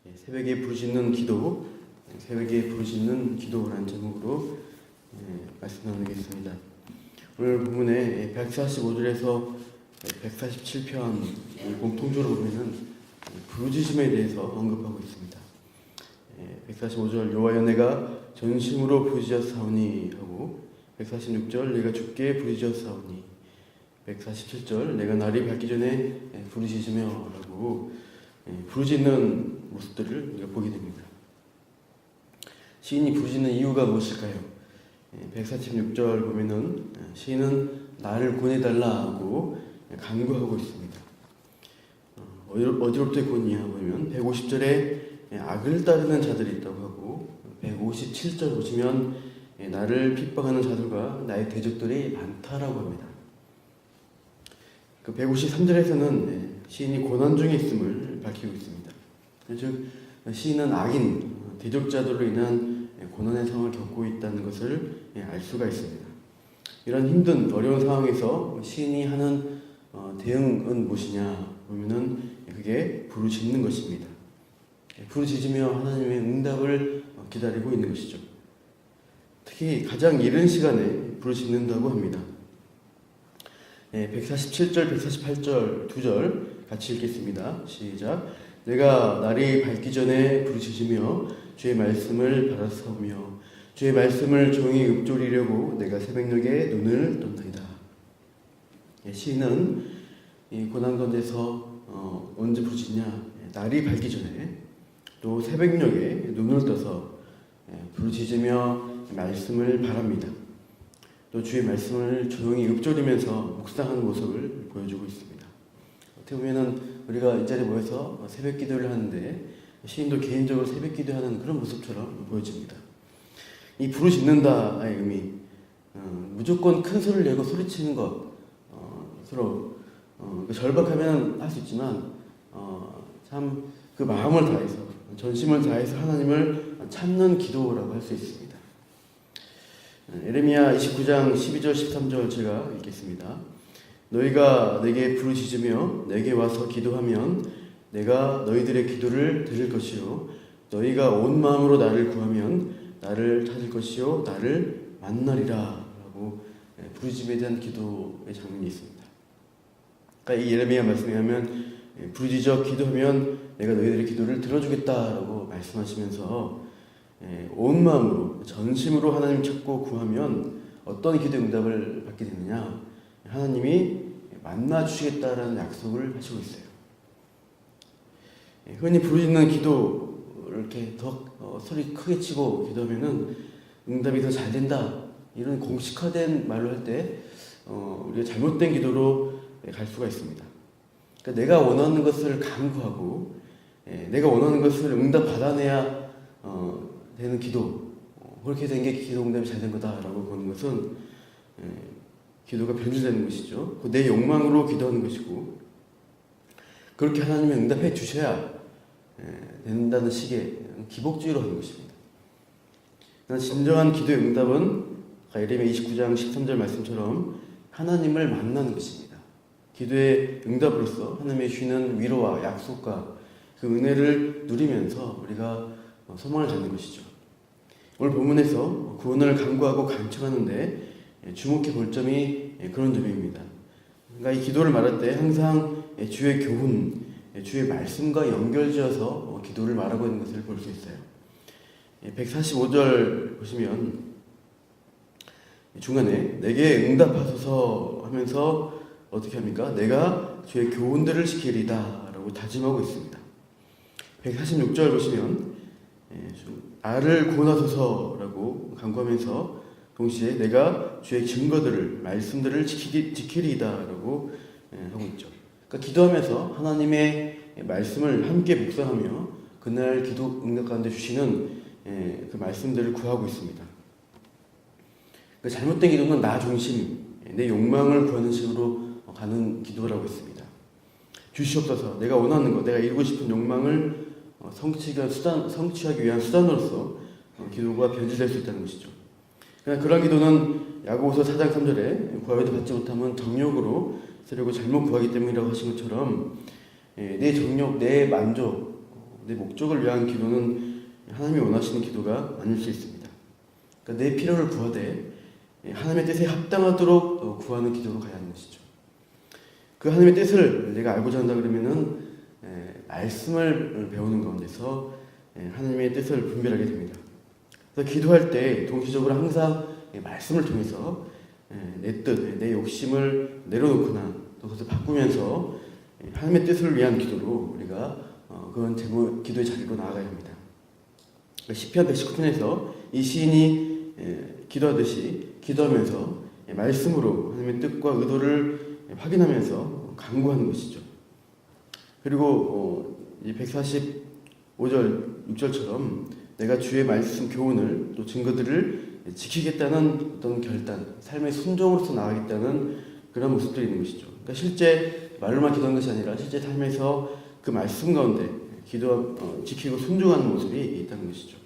새벽에 부르짖는 기도, 새벽에 부르짖는 기도라는 제목으로 말씀 나누겠습니다. 오늘 본문에 145절에서 147편 공통적으로 보면은 부르짖음에 대해서 언급하고 있습니다. 145절 여호와여 내가 전심으로 부르짖었사오니 하고 146절 내가 주께 부르짖었사오니 147절 내가 날이 밝기 전에 부르짖으며 라고 부르짖는 모습들을 우리가 보게 됩니다. 시인이 부르짖는 이유가 무엇일까요? 146절 보면은 시인은 나를 권해달라고 간구하고 있습니다. 어디로부터 권이냐 보면 150절에 악을 따르는 자들이 있다고 하고 157절 보시면 나를 핍박하는 자들과 나의 대적들이 많다라고 합니다. 그 153절에서는 시인이 고난 중에 있음을 밝히고 있습니다. 즉 시인은 악인, 대적자들로 인한 고난의 상황을 겪고 있다는 것을 알 수가 있습니다. 이런 힘든 어려운 상황에서 시인이 하는 대응은 무엇이냐 보면은 그게 부르짖는 것입니다. 부르짖으며 하나님의 응답을 기다리고 있는 것이죠. 특히 가장 이른 시간에 부르짖는다고 합니다. 147절, 148절 두 절 같이 읽겠습니다. 시작. 내가 날이 밝기 전에 부르짖으며 주의 말씀을 바라사오며 주의 말씀을 조용히 읊조리려고 내가 새벽녘에 눈을 떴나이다. 시인은 이 고난 가운데서 언제 부르짖냐? 날이 밝기 전에 또 새벽녘에 눈을 떠서 부르짖으며 말씀을 바랍니다. 또 주의 말씀을 조용히 읊조리면서 묵상하는 모습을 보여주고 있습니다. 어떻게 보면은 우리가 이 자리에 모여서 새벽 기도를 하는데 시인도 개인적으로 새벽 기도하는 그런 모습처럼 보여집니다. 이 부르짖는다의 의미, 무조건 큰 소리를 내고 소리치는 것, 서로 절박하면 할 수 있지만 참 그 마음을 다해서 전심을 다해서 하나님을 찾는 기도라고 할 수 있습니다. 예레미야 29장 12절 13절 제가 읽겠습니다. 너희가 내게 부르짖으며 내게 와서 기도하면 내가 너희들의 기도를 들을 것이요 너희가 온 마음으로 나를 구하면 나를 찾을 것이요 나를 만나리라 라고 부르짖음에 대한 기도의 장면이 있습니다. 그러니까 이 예레미야 말씀에 하면 부르짖어 기도하면 내가 너희들의 기도를 들어주겠다라고 말씀하시면서 온 마음으로 전심으로 하나님 찾고 구하면 어떤 기도 응답을 받게 되느냐? 하나님이 만나 주시겠다라는 약속을 하시고 있어요. 흔히 부르짖는 기도를 이렇게 더 소리 크게 치고 기도하면은 응답이 더 잘 된다 이런 공식화된 말로 할 때 우리가 잘못된 기도로 갈 수가 있습니다. 그러니까 내가 원하는 것을 간구하고 내가 원하는 것을 응답 받아내야 되는 기도, 그렇게 된 게 기도 응답이 잘 된 거다라고 보는 것은 기도가 변질되는 것이죠. 내 욕망으로 기도하는 것이고 그렇게 하나님이 응답해 주셔야 된다는 식의 기복주의로 하는 것입니다. 진정한 기도의 응답은 예레미야 29장 13절 말씀처럼 하나님을 만나는 것입니다. 기도의 응답으로서 하나님의 주시는 위로와 약속과 그 은혜를 누리면서 우리가 소망을 갖는 것이죠. 오늘 본문에서 구원을 간구하고 간청하는데 주목해 볼 점이 그런 점입니다. 그러니까 이 기도를 말할 때 항상 주의 교훈, 주의 말씀과 연결지어서 기도를 말하고 있는 것을 볼 수 있어요. 145절 보시면 중간에 내게 응답하소서 하면서 어떻게 합니까? 내가 주의 교훈들을 지키리다 라고 다짐하고 있습니다. 146절 보시면 나를 구원하소서라고 간구하면서 동시에 내가 주의 증거들을 말씀들을 지키리다라고 하고 있죠. 그러니까 기도하면서 하나님의 말씀을 함께 묵상하며 그날 기도 응답 가운데 주시는 그 말씀들을 구하고 있습니다. 그러니까 잘못된 기도는 나 중심, 내 욕망을 구하는 식으로 가는 기도라고 했습니다. 주시옵소서, 내가 원하는 것, 내가 이루고 싶은 욕망을 성취하기 위한 수단으로서 기도가 변질될 수 있다는 것이죠. 그러나 그런 기도는 야고보서 4장 3절에 구하여도 받지 못하면 정욕으로 쓰려고 잘못 구하기 때문이라고 하신 것처럼 내 정욕, 내 만족, 내 목적을 위한 기도는 하나님이 원하시는 기도가 아닐 수 있습니다. 그러니까 내 필요를 구하되 하나님의 뜻에 합당하도록 구하는 기도로 가야 하는 것이죠. 그 하나님의 뜻을 내가 알고자 한다 그러면은 말씀을 배우는 가운데서 하나님의 뜻을 분별하게 됩니다. 그래서 기도할 때 동시적으로 항상 말씀을 통해서 내 뜻, 내 욕심을 내려놓거나 또 그것을 바꾸면서 하나님의 뜻을 위한 기도로 우리가 그런 기도의 자리로 나아가야 합니다. 시편 119편에서 이 시인이 기도하듯이 기도하면서 말씀으로 하나님의 뜻과 의도를 확인하면서 간구하는 것이죠. 그리고 145절, 6절처럼 내가 주의 말씀 교훈을 또 증거들을 지키겠다는 어떤 결단, 삶의 순종으로서 나가겠다는 그런 모습들이 있는 것이죠. 그러니까 실제 말로만 기도하는 것이 아니라 실제 삶에서 그 말씀 가운데 지키고 순종하는 모습이 있다는 것이죠.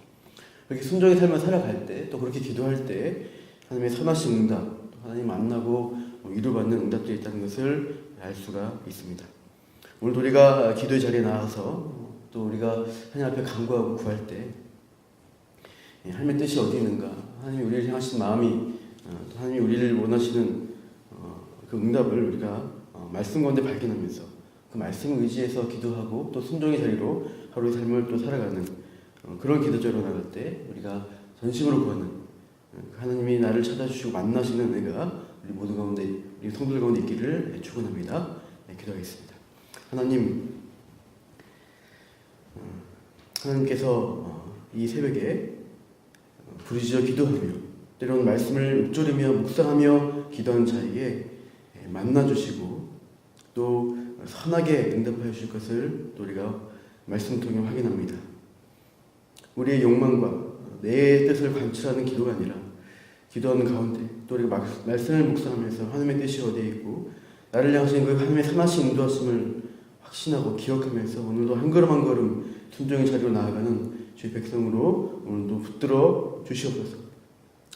그렇게 순종의 삶을 살아갈 때, 또 그렇게 기도할 때 하나님의 선하신 응답, 하나님 만나고 위로받는 응답들이 있다는 것을 알 수가 있습니다. 오늘도 우리가 기도의 자리에 나와서 또 우리가 하나님 앞에 간구하고 구할 때 하나님의 뜻이 어디 있는가, 하나님이 우리를 향하신 마음이, 또 하나님이 우리를 원하시는 그 응답을 우리가 말씀 가운데 발견하면서 그 말씀을 의지해서 기도하고 또 순종의 자리로 하루의 삶을 또 살아가는 그런 기도자로 나갈 때 우리가 전심으로 구하는 하나님이 나를 찾아주시고 만나시는 은혜가 우리 모두 가운데, 우리 성도들 가운데 있기를 축원합니다. 기도하겠습니다. 하나님께서 이 새벽에 부르짖어 기도하며 때로는 말씀을 읊조리며 묵상하며 기도하는 자에게 만나주시고 또 선하게 응답하여 주실 것을 또 우리가 말씀을 통해 확인합니다. 우리의 욕망과 내 뜻을 관철하는 기도가 아니라 기도하는 가운데 또 우리가 말씀을 묵상하면서 하나님의 뜻이 어디에 있고 나를 향하신 그 하나님의 선하신 인도하심을 확신하고 기억하면서 오늘도 한 걸음 한 걸음 순종의 자리로 나아가는 주의 백성으로 오늘도 붙들어 주시옵소서.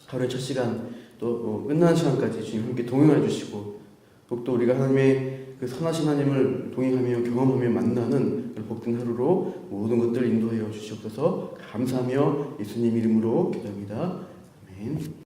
하루의 첫 시간 또 끝나는 시간까지 주님 함께 동행해 주시고 또 우리가 하나님의 그 선하신 하나님을 동행하며 경험하며 만나는 복된 하루로 모든 것들을 인도하여 주시옵소서. 감사하며 예수님 이름으로 기도합니다. 아멘.